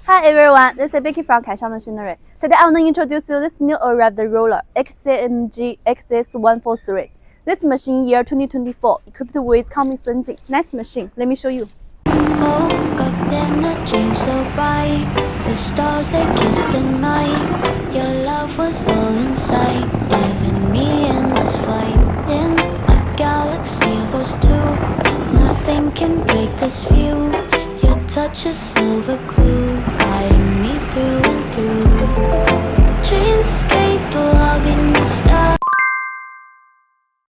Hi everyone, this is Becky from Kaisha Machinery. Today I want to introduce you this new arrived roller XCMG XS143. This machine year 2024, equipped with Cummins engine. Nice machine. Let me show you. Woke up in a dream so bright. The stars they kissed at night. Your love was all in sight, giving me endless flight. In a galaxy of us two, nothing can break this view. Your touch is silver glue, guiding me through and through. Dreamscape.